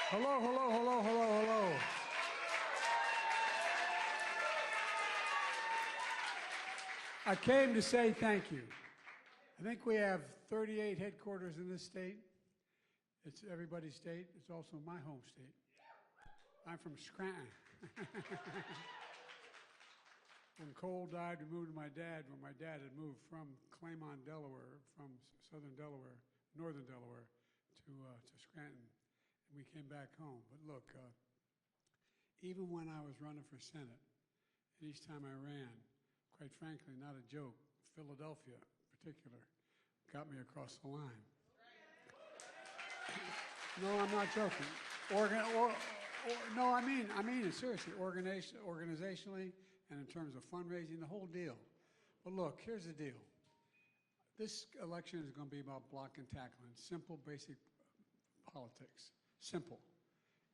Hello, hello, hello, hello, hello. I came to say thank you. I think we have 38 headquarters in this state. It's everybody's state. It's also my home state. I'm from Scranton. When Cole died, we moved to my dad, when my dad had moved from Claymont, Delaware, from southern Delaware, northern Delaware, to Scranton. And we came back home. But look, even when I was running for Senate, and each time I ran, quite frankly, not a joke, Philadelphia in particular, got me across the line. No, I'm not joking. No, I mean it seriously, organizationally and in terms of fundraising, the whole deal. But look, here's the deal. This election is going to be about block and tackling, simple, basic politics. Simple.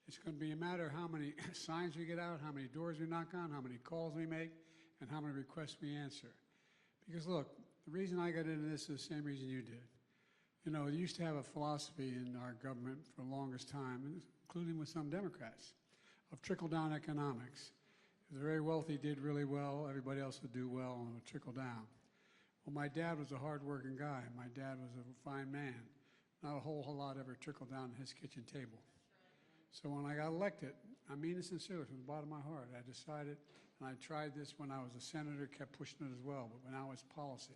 It's going to be a matter of how many signs we get out, how many doors we knock on, how many calls we make, and how many requests we answer. Because look, the reason I got into this is the same reason you did. You know, they used to have a philosophy in our government for the longest time, including with some Democrats, of trickle-down economics. If the very wealthy did really well, everybody else would do well, and it would trickle down. Well, my dad was a hard-working guy. My dad was a fine man. Not a whole lot ever trickled down his kitchen table. So when I got elected, I mean it sincerely from the bottom of my heart, I decided, and I tried this when I was a senator, kept pushing it as well, but now it's policy.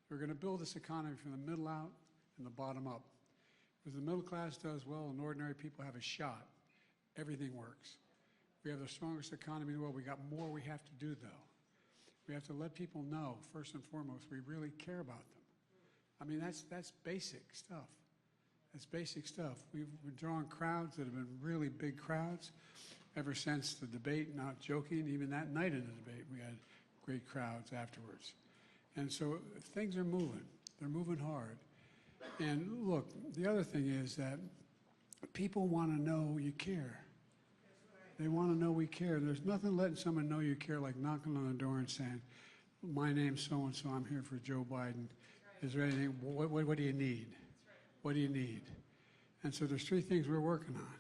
We're going to build this economy from the middle out and the bottom up. If the middle class does well and ordinary people have a shot, everything works. We have the strongest economy in the world. We got more we have to do, though. We have to let people know, first and foremost, we really care about them. I mean, that's basic stuff. That's basic stuff. We've been drawing crowds that have been really big crowds ever since the debate, not joking. Even that night in the debate, we had great crowds afterwards. And so things are moving. They're moving hard. And look, the other thing is that people want to know you care. They want to know we care. There's nothing letting someone know you care like knocking on the door and saying, my name's so-and-so, I'm here for Joe Biden. Is there anything, what do you need? What do you need? And so there's three things we're working on.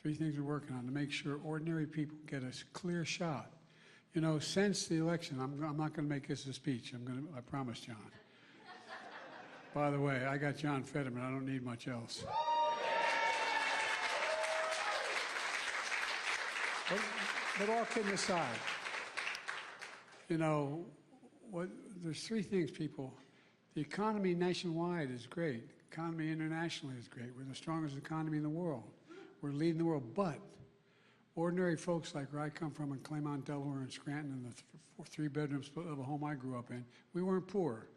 Three things we're working on to make sure ordinary people get a clear shot. You know, since the election, I'm not going to make this a speech. I promise, John. By the way, I got John Fetterman. I don't need much else. But all kidding aside, you know, there's three things, people. The economy nationwide is great. The economy internationally is great. We're the strongest economy in the world. We're leading the world. But ordinary folks like where I come from in Claymont, Delaware, and Scranton, in the three-bedroom split-level home I grew up in, we weren't poor.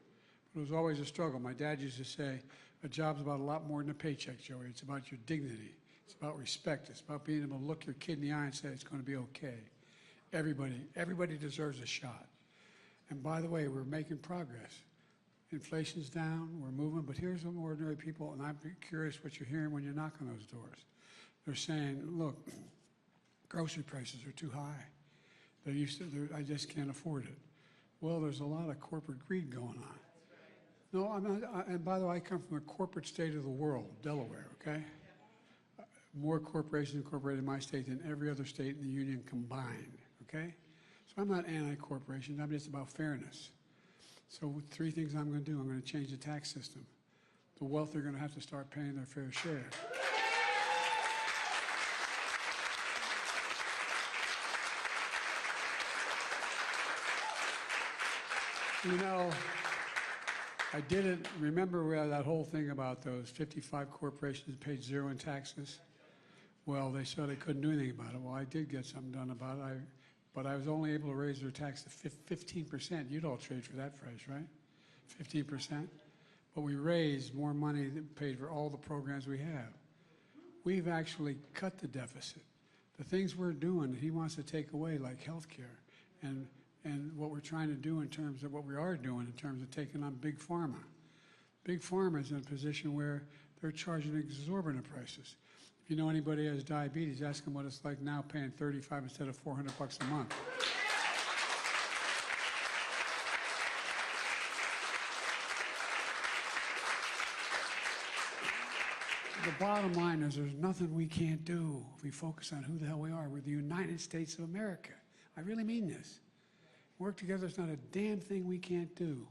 But it was always a struggle. My dad used to say, a job's about a lot more than a paycheck, Joey. It's about your dignity. It's about respect. It's about being able to look your kid in the eye and say it's going to be okay. Everybody deserves a shot. And by the way, we're making progress. Inflation's down, we're moving, but here's some ordinary people, and I'm curious what you're hearing when you knock on those doors. They're saying, look, grocery prices are too high. I just can't afford it. Well, there's a lot of corporate greed going on. No, I'm not, and by the way, I come from the corporate state of the world, Delaware, okay? More corporations incorporated in my state than every other state in the union combined, okay? So I'm not anti-corporations, I'm just about fairness. So three things I'm going to do. I'm going to change the tax system. The wealthy are going to have to start paying their fair share. You know, I did it. Remember that whole thing about those 55 corporations that paid zero in taxes? Well, they said they couldn't do anything about it. Well, I did get something done about it. But I was only able to raise their tax to 15%. You'd all trade for that price, right? 15%. But we raised more money than paid for all the programs we have. We've actually cut the deficit. The things we're doing that he wants to take away, like health care, and what we're trying to do in terms of what we are doing in terms of taking on Big Pharma. Big Pharma is in a position where they're charging exorbitant prices. If you know anybody who has diabetes, ask them what it's like now paying $35 instead of $400 a month. The bottom line is there's nothing we can't do if we focus on who the hell we are. We're the United States of America. I really mean this. Work together, there's not a damn thing we can't do.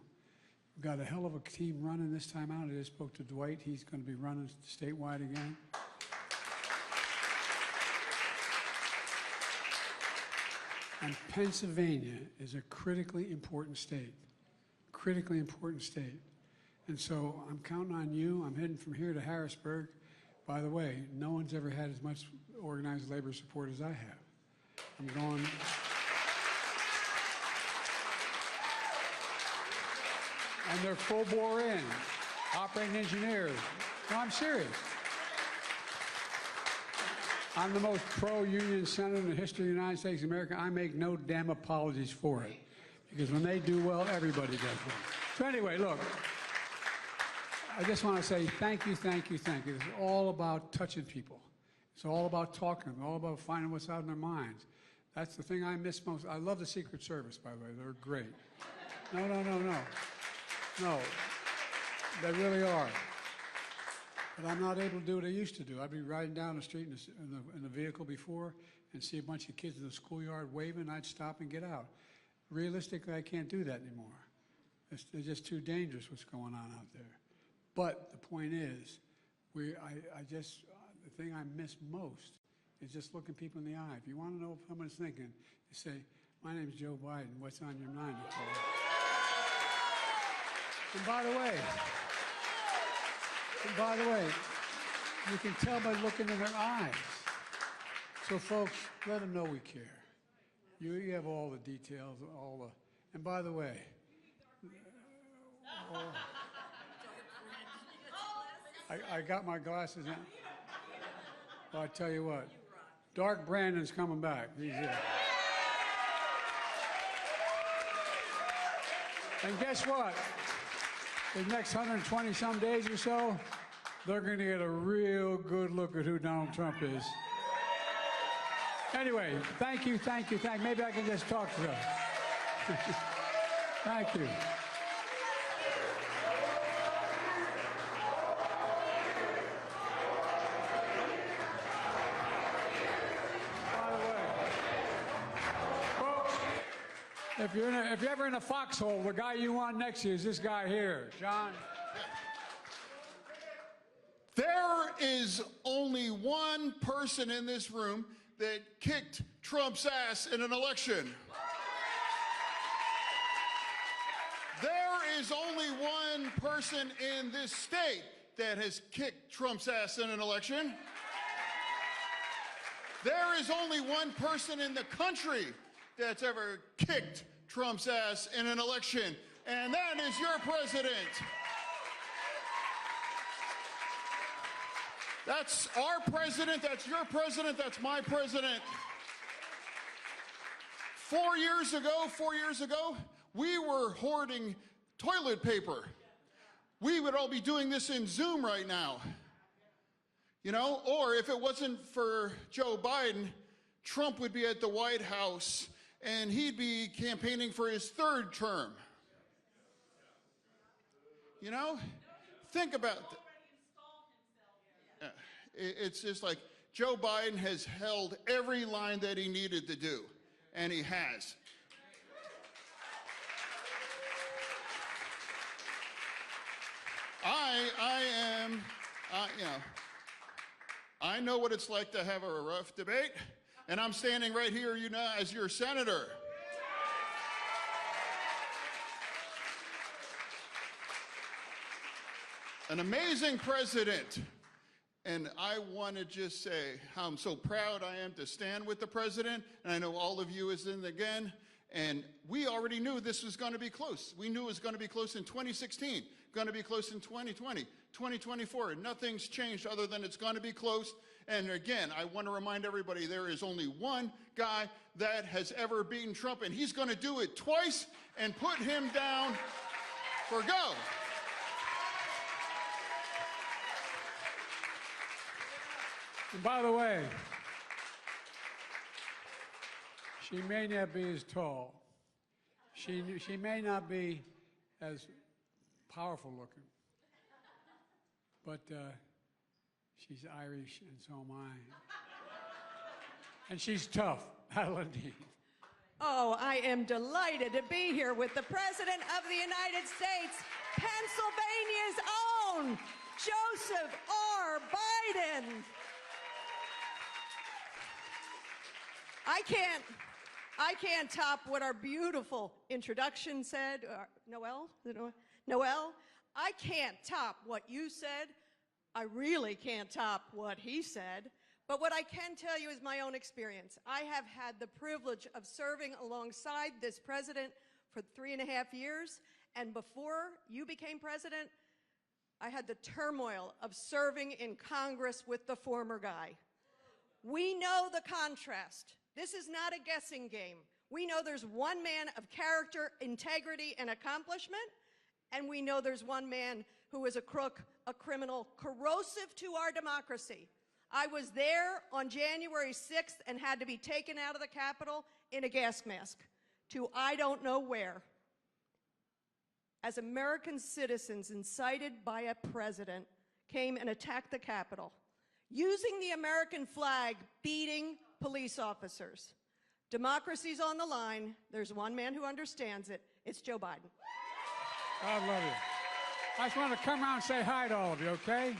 We've got a hell of a team running this time out. I just spoke to Dwight. He's going to be running statewide again. And Pennsylvania is a critically important state. Critically important state. And so I'm counting on you. I'm heading from here to Harrisburg. By the way, no one's ever had as much organized labor support as I have. I'm going. And they're full bore in. Operating engineers. No, I'm serious. I'm the most pro-union senator in the history of the United States of America. I make no damn apologies for it. Because when they do well, everybody does well. So anyway, look. I just want to say thank you, thank you, thank you. It's all about touching people. It's all about talking. It's all about finding what's out in their minds. That's the thing I miss most. I love the Secret Service, by the way. They're great. No, no, no, no. No. They really are. But I'm not able to do what I used to do. I'd be riding down the street in the vehicle before and see a bunch of kids in the schoolyard waving. I'd stop and get out. Realistically, I can't do that anymore. It's just too dangerous what's going on out there. But the point is, the thing I miss most is just looking people in the eye. If you want to know what someone's thinking, you say, my name's Joe Biden, what's on your mind? And by the way, you can tell by looking in their eyes. So folks, let them know we care. You have all the details, and by the way, I got my glasses in. Well, I tell you what, Dark Brandon's coming back. He's here. And guess what? The next 120 some days or so, they're going to get a real good look at who Donald Trump is. Anyway, thank you, thank you, thank you. Maybe I can just talk to them. Thank you. If you're ever in a foxhole, the guy you want next to you is this guy here, John. There is only one person in this room that kicked Trump's ass in an election. There is only one person in this state that has kicked Trump's ass in an election. There is only one person in the country that's ever kicked Trump's ass in an election, and that is your president. That's our president, that's your president, that's my president. 4 years ago, we were hoarding toilet paper. We would all be doing this in Zoom right now. You know, or if it wasn't for Joe Biden, Trump would be at the White House and he'd be campaigning for his third term. You know, think about that. It's just like Joe Biden has held every line that he needed to do, and he has. I know what it's like to have a rough debate, and I'm standing right here, you know, as your senator. An amazing president. And I want to just say how I'm so proud I am to stand with the president, and I know all of you is in again, and we already knew this was going to be close. We knew it was going to be close in 2016, going to be close in 2020, 2024. Nothing's changed other than it's going to be close. And again, I want to remind everybody there is only one guy that has ever beaten Trump, and he's going to do it twice and put him down for go. And by the way, she may not be as tall. She may not be as powerful looking. But She's Irish, and so am I. And she's tough, Adeline. Oh, I am delighted to be here with the President of the United States, Pennsylvania's own Joseph R. Biden. I can't top what our beautiful introduction said. Noel? Is it Noel? Noel, I can't top what you said. I really can't top what he said. But what I can tell you is my own experience. I have had the privilege of serving alongside this president for 3.5 years. And before you became president, I had the turmoil of serving in Congress with the former guy. We know the contrast. This is not a guessing game. We know there's one man of character, integrity, and accomplishment, and we know there's one man who is a crook, a criminal, corrosive to our democracy. I was there on January 6th and had to be taken out of the Capitol in a gas mask to I don't know where. As American citizens incited by a president came and attacked the Capitol, using the American flag, beating police officers. Democracy's on the line. There's one man who understands it. It's Joe Biden. I love you. I just want to come around and say hi to all of you, okay?